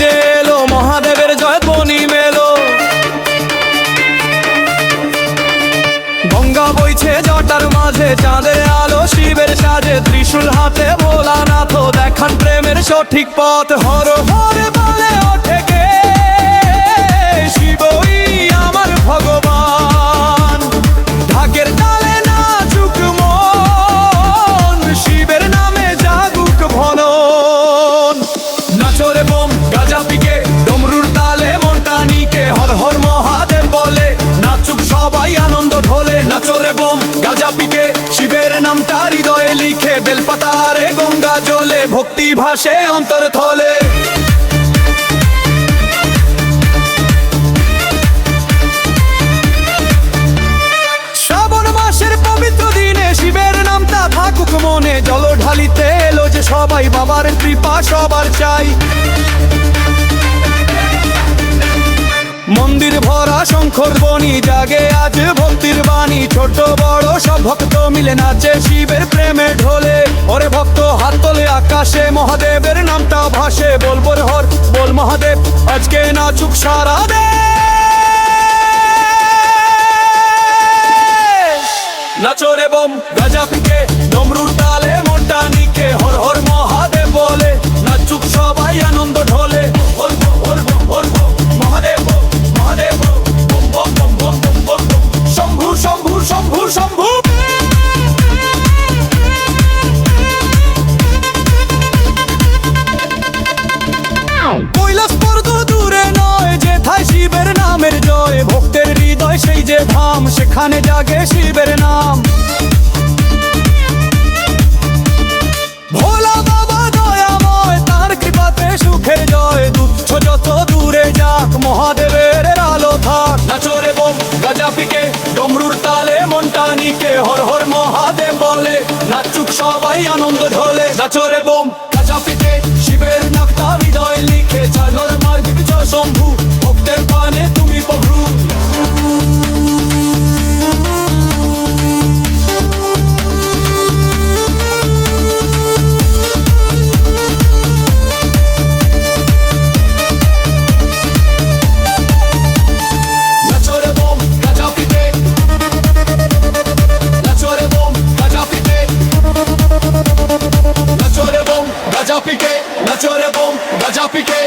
যে এলো, মহাদেবের জয় ধ্বনি মেলো। গঙ্গা বইছে জটার মাঝে, চাঁদের আলো শিবের সাজে, ত্রিশূল হাতে ভোলানাথ দেখান প্রেমের সঠিক পথ। হর হর বলে ওঠে কে, শিবই আমার ভগবান। ঢাকের তালে নাচুক মন, শিবের নামে জাগুক ভনন। নাচরে বোম গাজা পিকে, ডমরুর তালে মনটা নিকে, হর হর মহাদেব বলে নাচুক সবাই আনন্দ ঢোলে। নাচরে বোম গাজা পিকে, শিবের নামটা হৃদয়ে লিখে, বেলপাতারে গঙ্গা জলে ভক্তি ভাসে অন্তর থলে। শ্রাবণ মাসের পবিত্র দিনে শিবের নামটা থাকুক মনে, জল ঢালিতে এলো যে সবাই, বাবার কৃপা সবার চাই। মন্দির ভরা শঙ্খর ধ্বনি, জাগে আজ ভক্তির বাণী। ছোট বড় সব ভক্ত মিলে নাচে শিবের প্রেমে ঢোলে। ওরে ভক্ত হাত তোলে আকাশে, মহাদেবের নামটা ভাসে। বল বল হর বল মহাদেব, আজকে নাচুক সারা দেশ। নাচরে বোম গাজা পিকে, ডমরুর তালে মনটা নিকে, হর হর মহাদেব বলে নাচুক সবাই আনন্দ ঢোলে। বল বল বল বল মহাদেব, মহাদেব বম বম বম বম বম বম বম। শম্ভু শম্ভু শম্ভু শম্ভু। কৈলাস পর্বত দূরে নয়, যেথায় শিবের নামের জয়। ভক্তের হৃদয় সেই যে ধাম, সেখানে জাগে শিবের নাম। ভোলা বাবা দয়াময়, তার কৃপাতে সুখের জয়। তুচ্ছ যত দূরে যাক, মহাদেবের আলো থাক। নাচরে বোম গাজা পিকে, ডমরুর তালে মনটা নিকে, হর হর মহাদেব বলে নাচুক সবাই আনন্দ ঢোলে। নাচরে বোম গাজা পিকে, শিবের নামটা হৃদয় লিখে, চালর মার্গ বিজয় শম্ভু, ভক্তের পানে তুমি প্রভু। নাচরে বোম গাজা পিকে, নাচরে বোম গাজা পিকে, নাচরে বোম গাজা পিকে, নাচরে বোম গাজা পিকে।